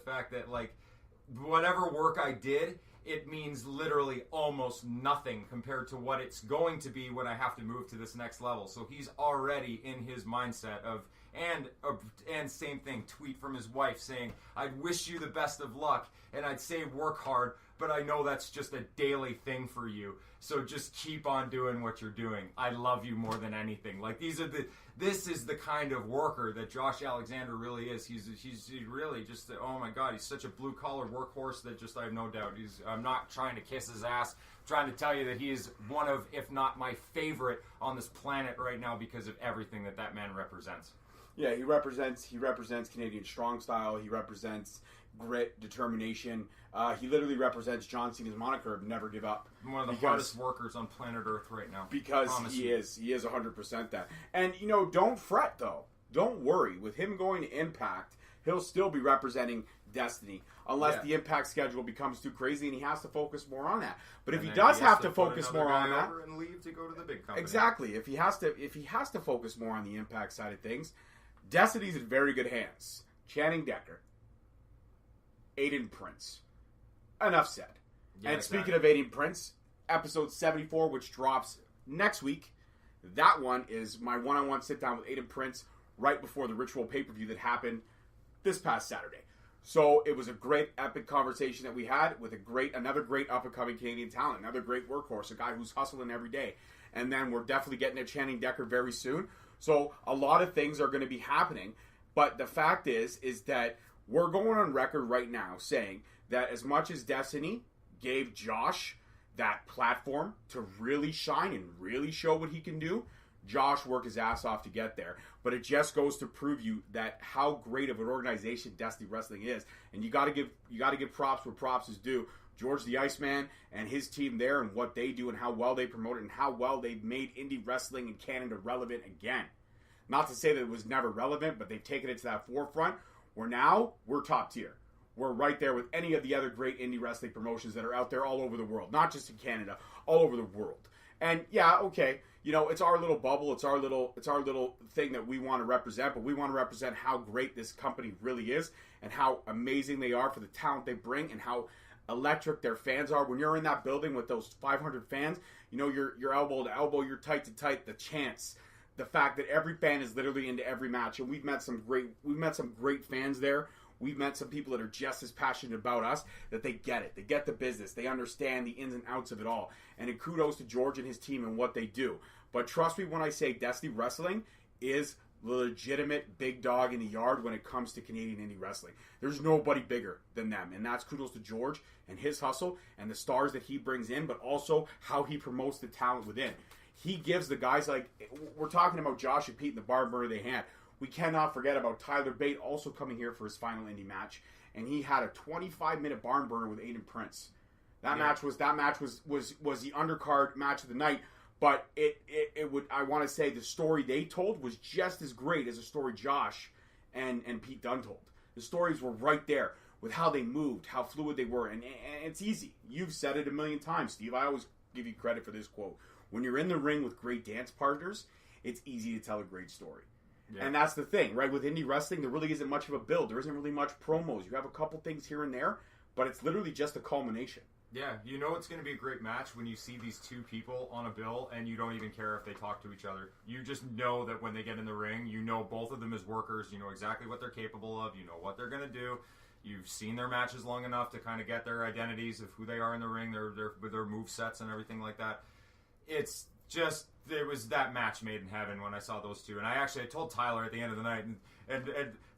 fact that, like, whatever work I did, it means literally almost nothing compared to what it's going to be when I have to move to this next level. So he's already in his mindset of, and same thing, tweet from his wife saying, "I'd wish you the best of luck, and I'd say work hard, but I know that's just a daily thing for you. So just keep on doing what you're doing. I love you more than anything." Like, this is the kind of worker that Josh Alexander really is. He's really just, oh my God, he's such a blue collar workhorse that just, I have no doubt. I'm not trying to kiss his ass. I'm trying to tell you that he is one of, if not my favorite on this planet right now because of everything that man represents. Yeah, he represents Canadian strong style. He represents grit, determination. He literally represents John Cena's moniker of never give up. One of the hardest workers on planet Earth right now. Because he is 100% that. And, don't fret, though. Don't worry. With him going to Impact, he'll still be representing Destiny. Unless the Impact schedule becomes too crazy and he has to focus more on that. But if he does have to focus more on that, and leave to go to the big company. Exactly. If he has to focus more on the Impact side of things, Destiny's in very good hands. Channing Decker, Aiden Prince. Enough said. Yeah, and exactly. Speaking of Aiden Prince, episode 74, which drops next week, that one is my one-on-one sit-down with Aiden Prince right before the Ritual pay-per-view that happened this past Saturday. So it was a great, epic conversation that we had with another great up-and-coming Canadian talent, another great workhorse, a guy who's hustling every day. And then we're definitely getting to Channing Decker very soon. So a lot of things are going to be happening. But the fact is that we're going on record right now saying that as much as Destiny gave Josh that platform to really shine and really show what he can do, Josh worked his ass off to get there. But it just goes to prove you that how great of an organization Destiny Wrestling is. And you got to give props where props is due. George the Iceman and his team there and what they do and how well they promote it and how well they've made indie wrestling in Canada relevant again. Not to say that it was never relevant, but they've taken it to that forefront where now we're top tier. We're right there with any of the other great indie wrestling promotions that are out there all over the world. Not just in Canada, all over the world. And yeah, okay, it's our little bubble, it's our little thing that we want to represent, but we want to represent how great this company really is and how amazing they are for the talent they bring and how electric their fans are. When you're in that building with those 500 fans, you're elbow to elbow, you're tight to tight, the chants, the fact that every fan is literally into every match, and we've met some great fans there. We've met some people that are just as passionate about us, that they get it. They get the business. They understand the ins and outs of it all. And kudos to George and his team and what they do. But trust me when I say Destiny Wrestling is the legitimate big dog in the yard when it comes to Canadian indie wrestling. There's nobody bigger than them. And that's kudos to George and his hustle and the stars that he brings in, but also how he promotes the talent within. He gives the guys like, we're talking about Josh and Pete and the barn burner they had. We cannot forget about Tyler Bate also coming here for his final indie match, and he had a 25-minute barn burner with Aiden Prince. That match was the undercard match of the night, but I want to say the story they told was just as great as the story Josh and Pete Dunne told. The stories were right there with how they moved, how fluid they were, and it's easy. You've said it a million times, Steve. I always give you credit for this quote. When you're in the ring with great dance partners, it's easy to tell a great story. Yeah. And that's the thing, right? With indie wrestling, there really isn't much of a build. There isn't really much promos. You have a couple things here and there, but it's literally just a culmination. Yeah, it's going to be a great match when you see these two people on a bill and you don't even care if they talk to each other. You just know that when they get in the ring, both of them as workers, you know exactly what they're capable of, you know what they're going to do. You've seen their matches long enough to kind of get their identities of who they are in the ring, their move sets and everything like that. It was that match made in heaven when I saw those two. And I told Tyler at the end of the night, and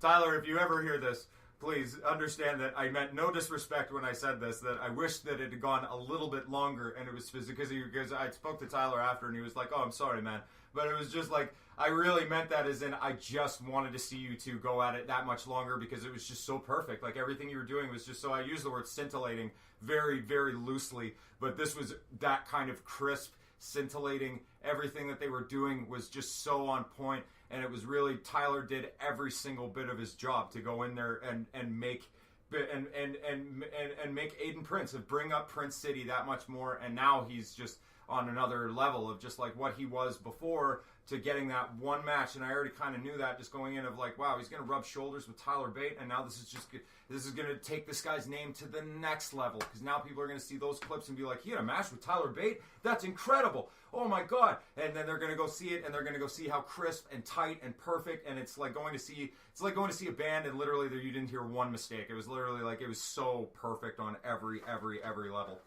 Tyler, if you ever hear this, please understand that I meant no disrespect when I said this, that I wish that it had gone a little bit longer, and it was because I spoke to Tyler after, and he was like, "Oh, I'm sorry, man." But it was just like, I really meant that as in, I just wanted to see you two go at it that much longer because it was just so perfect. Like, everything you were doing was just so, I use the word scintillating very, very loosely, but this was that kind of crisp, scintillating. Everything that they were doing was just so on point, and it was really, Tyler did every single bit of his job to go in there and make make Aiden Prince, and bring up Prince City that much more. And now he's just on another level of just like what he was before to getting that one match. And I already kind of knew that just going in of like, wow, he's going to rub shoulders with Tyler Bate, and now this is going to take this guy's name to the next level, because now people are going to see those clips and be like, he had a match with Tyler Bate? That's incredible. Oh my God. And then they're going to go see it, and they're going to go see how crisp and tight and perfect, and it's like going to see a band, and literally you didn't hear one mistake. It was literally like, it was so perfect on every level.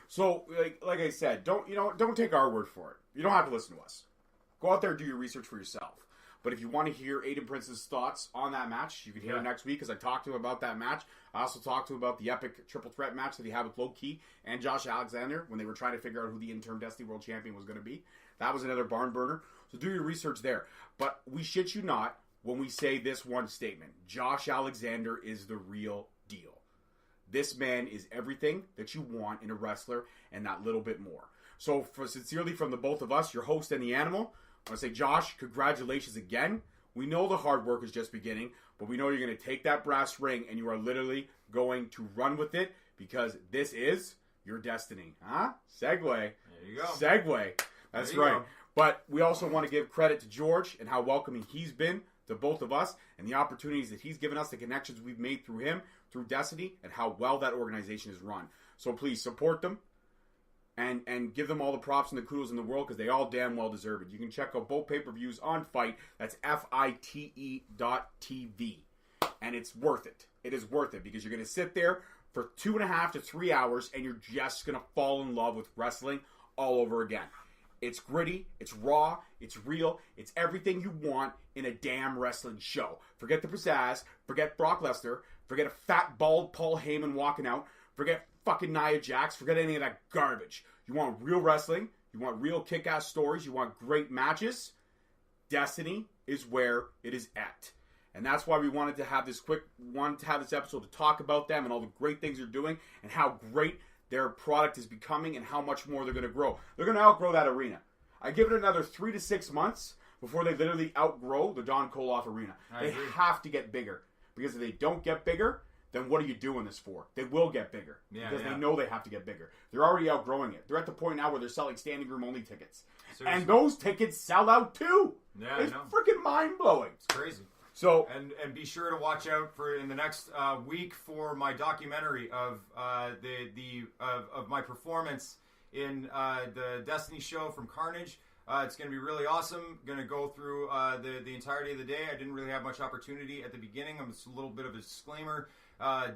So, like I said, don't take our word for it. You don't have to listen to us. Go out there and do your research for yourself. But if you want to hear Aiden Prince's thoughts on that match, you can hear it next week, because I talked to him about that match. I also talked to him about the epic triple threat match that he had with Low Ki and Josh Alexander when they were trying to figure out who the interim Destiny World Champion was going to be. That was another barn burner. So do your research there. But we shit you not when we say this one statement. Josh Alexander is the real deal. This man is everything that you want in a wrestler, and that little bit more. So, sincerely from the both of us, your host and the animal, I want to say, Josh, congratulations again. We know the hard work is just beginning, but we know you're going to take that brass ring and you are literally going to run with it, because this is your destiny. Huh? Segue. There you go. Segue. That's right. Go. But we also want to give credit to George and how welcoming he's been to both of us, and the opportunities that he's given us, the connections we've made through him, through Destiny, and how well that organization is run. So please support them. And give them all the props and the kudos in the world, because they all damn well deserve it. You can check out both pay-per-views on FITE. That's FITE.tv. And it's worth it. It is worth it, because you're going to sit there for 2.5 to 3 hours, and you're just going to fall in love with wrestling all over again. It's gritty, it's raw, it's real, it's everything you want in a damn wrestling show. Forget the pizzazz, forget Brock Lesnar, forget a fat, bald Paul Heyman walking out, forget fucking Nia Jax, forget any of that garbage. You want real wrestling, you want real kick-ass stories, you want great matches. Destiny is where it is at. And that's why we wanted to have this episode to talk about them and all the great things they're doing and how great their product is becoming and how much more they're going to grow. They're going to outgrow that arena. I give it another 3 to 6 months before they literally outgrow the Don Koloff arena. They have to get bigger, because if they don't get bigger, then what are you doing this for? They will get bigger, because they know they have to get bigger. They're already outgrowing it. They're at the point now where they're selling standing room only tickets. Seriously. And those tickets sell out too. Yeah, it's freaking mind-blowing. It's crazy. So and be sure to watch out for in the next week for my documentary of of my performance in the Destiny show from Carnage. It's going to be really awesome. Going to go through the entirety of the day. I didn't really have much opportunity at the beginning. I'm just a little bit of a disclaimer.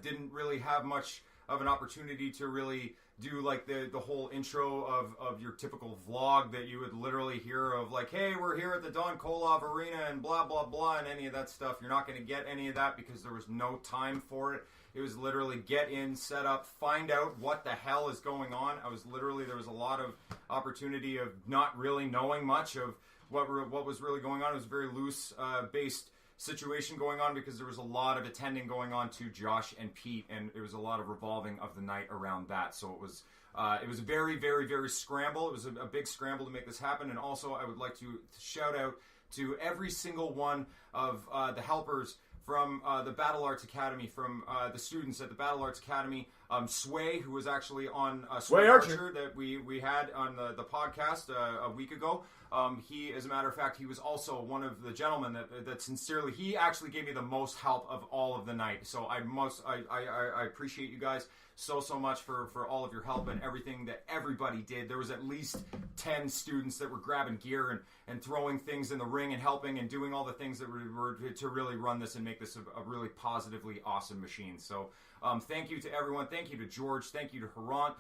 Didn't really have much of an opportunity to really do like the whole intro of your typical vlog that you would literally hear of, like, hey, we're here at the Don Koloff Arena and blah, blah, blah, and any of that stuff. You're not going to get any of that because there was no time for it. It was literally get in, set up, find out what the hell is going on. There was a lot of opportunity of not really knowing much of what was really going on. It was a very loose based situation going on because there was a lot of attending going on to Josh and Pete, and it was a lot of revolving of the night around that. So it was a very, very, very scramble. It was a big scramble to make this happen. And also I would like to shout out to every single one of the helpers from the Battle Arts Academy, from the students at the Battle Arts Academy. Sway, who was actually on Sway Archer that we had on the podcast a week ago. He, as a matter of fact, he was also one of the gentlemen that sincerely, he actually gave me the most help of all of the night. So I appreciate you guys so much for all of your help and everything that everybody did. There was at least 10 students that were grabbing gear and throwing things in the ring and helping and doing all the things that were to really run this and make this a really positively awesome machine. So thank you to everyone. Thank you to George. Thank you to Harant.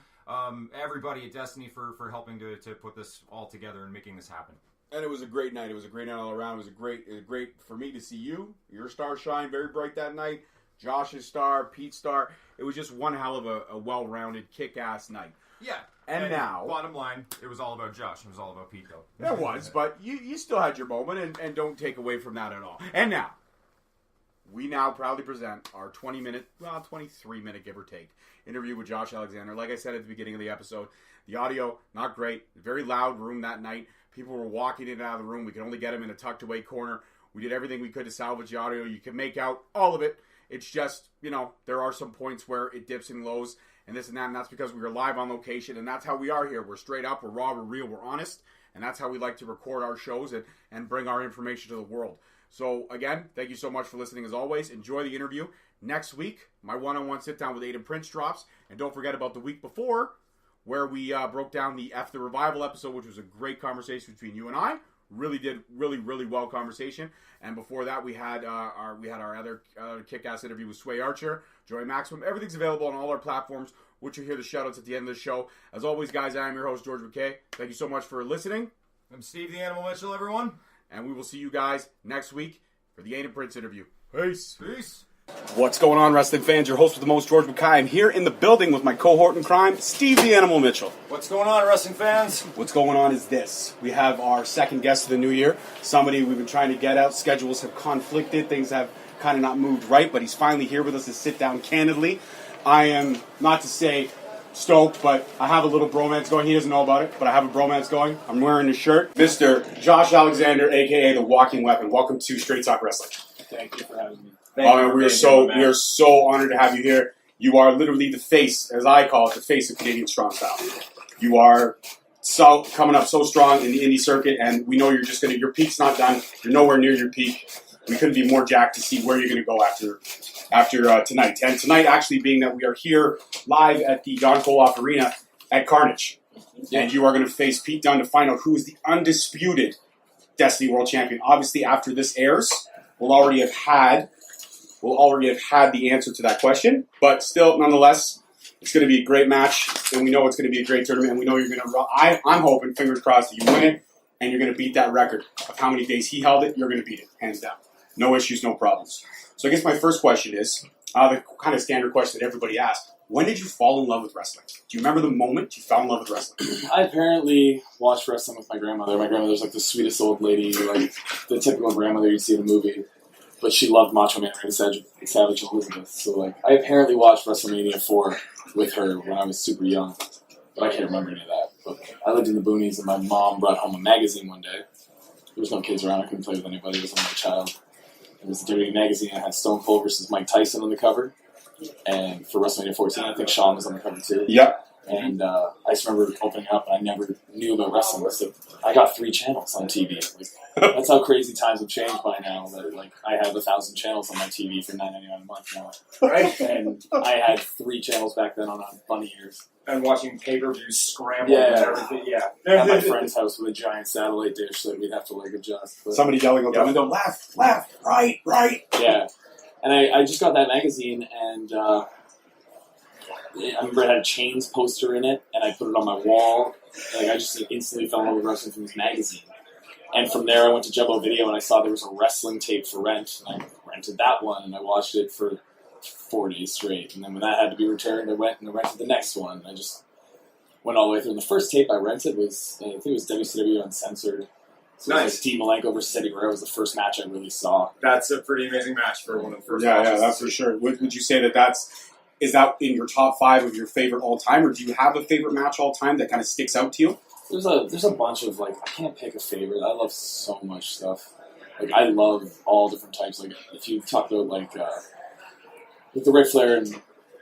Everybody at Destiny for helping to put this all together and making this happen. And it was a great night. It was a great night all around. It was great for me to see you. Your star shine very bright that night. Josh's star, Pete's star. It was just one hell of a well-rounded, kick-ass night. Yeah. And now, bottom line, it was all about Josh. It was all about Pete, though. It was, but you still had your moment, and don't take away from that at all. And now, we now proudly present our 23-minute, give or take, interview with Josh Alexander. Like I said at the beginning of the episode, the audio, not great. Very loud room that night. People were walking in and out of the room. We could only get them in a tucked-away corner. We did everything we could to salvage the audio. You could make out all of it It's just, there are some points where it dips and lows and this and that, and that's because we are live on location, and that's how we are here. We're straight up, we're raw, we're real, we're honest, and that's how we like to record our shows and bring our information to the world. So, again, thank you so much for listening as always. Enjoy the interview. Next week, my one-on-one sit-down with Aiden Prince drops, and don't forget about the week before, where we broke down the F the Revival episode, which was a great conversation between you and I. Really well conversation. And before that, we had our other kick-ass interview with Sway Archer, Joey Maximum. Everything's available on all our platforms, which you'll hear the shout-outs at the end of the show. As always, guys, I am your host, George McKay. Thank you so much for listening. I'm Steve the Animal Mitchell, everyone. And we will see you guys next week for the Aiden Prince interview. Peace. What's going on, wrestling fans? Your host with the most, George McKay. I'm here in the building with my cohort in crime, Steve the Animal Mitchell. What's going on, wrestling fans? What's going on is this. We have our second guest of the new year, somebody we've been trying to get out. Schedules have conflicted. Things have kind of not moved right, but he's finally here with us to sit down candidly. I am, not to say stoked, but I have a little bromance going. He doesn't know about it, but I have a bromance going. I'm wearing his shirt. Mr. Josh Alexander, a.k.a. The Walking Weapon. Welcome to Straight Talk Wrestling. Thank you for having me. We are so honored to have you here. You are literally the face, as I call it, the face of Canadian Strong Style. You are coming up so strong in the indie circuit, and we know you're just your peak's not done. You're nowhere near your peak. We couldn't be more jacked to see where you're going to go after tonight. And tonight, actually, being that we are here live at the Don Koloff Arena at Carnage, and you are going to face Pete Dunne to find out who is the undisputed Destiny World Champion. Obviously, after this airs, we'll already have had the answer to that question, but still, nonetheless, it's going to be a great match, and we know it's going to be a great tournament, and we know you're going to I'm hoping, fingers crossed, that you win it, and you're going to beat that record of how many days he held it. You're going to beat it, hands down. No issues, no problems. So I guess my first question is, the kind of standard question that everybody asks, when did you fall in love with wrestling? Do you remember the moment you fell in love with wrestling? I apparently watched wrestling with my grandmother. My grandmother's like the sweetest old lady, like the typical grandmother you'd see in a movie. But she loved Macho Man and Savage Elizabeth. So, like, I apparently watched WrestleMania 4 with her when I was super young. But I can't remember any of that. But I lived in the boonies, and my mom brought home a magazine one day. There was no kids around. I couldn't play with anybody. It was only a child. It was a WWE magazine. It had Stone Cold versus Mike Tyson on the cover. And for WrestleMania 14, I think Shawn was on the cover, too. Yep. And I just remember opening up, and I never knew about wrestling. So I got 3 channels on TV. Like, that's how crazy times have changed by now. That like I have 1,000 channels on my TV for $9.99 a month now. Right? And I had 3 channels back then on bunny ears. And watching pay-per-views scramble and everything, At my friend's house with a giant satellite dish that we'd have to like adjust. But, Somebody yelling out the window, left, right. yeah. And I just got that magazine, and I remember it had a Chains poster in it, and I put it on my wall. Like I just instantly fell in love with wrestling from this magazine. And from there, I went to Jumbo Video, and I saw there was a wrestling tape for rent, and I rented that one, and I watched it for 4 days straight. And then when that had to be returned, I went and I rented the next one. I just went all the way through. And the first tape I rented was, I think it was WCW Uncensored. So Nice. It was like Dean Malenko versus Eddie Guerrero was the first match I really saw. That's a pretty amazing match for one of the first Yeah, matches. that's for sure. Would you say is that in your top 5 of your favorite all time, or do you have a favorite match all time that kind of sticks out to you? There's a bunch of, like, I can't pick a favorite. I love so much stuff. Like, I love all different types. Like, if you talk about, like the Ric Flair and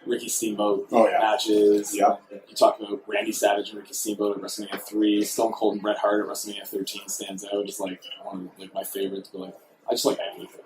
Ricky Steamboat matches. Yeah. You talk about Randy Savage and Ricky Steamboat at WrestleMania 3. Stone Cold and Bret Hart at WrestleMania 13 stands out. Just, like, one of like, my favorites. But, like, I just like everything.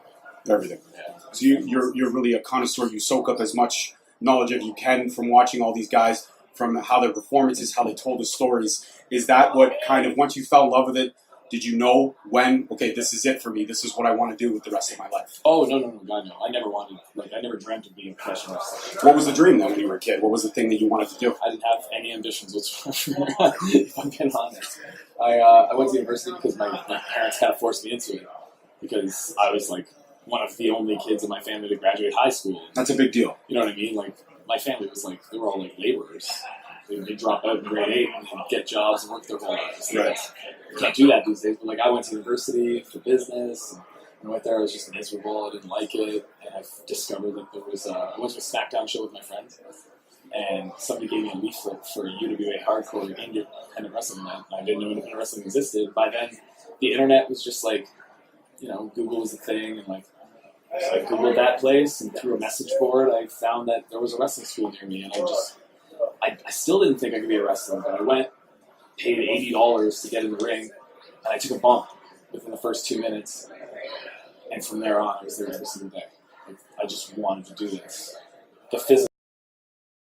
Everything. Yeah. So you're really a connoisseur. You soak up as much knowledge as you can from watching all these guys, from how their performances, how they told the stories. Is that what kind of, once you fell in love with it, did you know when, okay, this is it for me, this is what I want to do with the rest of my life? Oh, no, God, no. I never wanted, I never dreamt of being a professional wrestler. What was the dream then when you were a kid? What was the thing that you wanted to do? I didn't have any ambitions whatsoever, if I'm being honest. I went to university because my parents kind of forced me into it, because I was, like, one of the only kids in my family to graduate high school. That's a big deal. You know what I mean? Like, my family was, like, they were all, like, laborers. They drop out in grade 8 and get jobs and work their whole lives. Right. You can't do that these days. But, like, I went to university for business. And I went there. I was just miserable. I didn't like it. And I discovered that there was I went to a SmackDown show with my friends. And somebody gave me a leaflet for UWA Hardcore independent wrestling. And I didn't know independent wrestling existed. By then, the internet was just, like, you know, Google was a thing. And, like, So I googled that place, and through a message board, I found that there was a wrestling school near me, and I still didn't think I could be a wrestler, but I went, paid $80 to get in the ring, and I took a bump within the first 2 minutes, and from there on, I was there every single day. Like, I just wanted to do this. The physical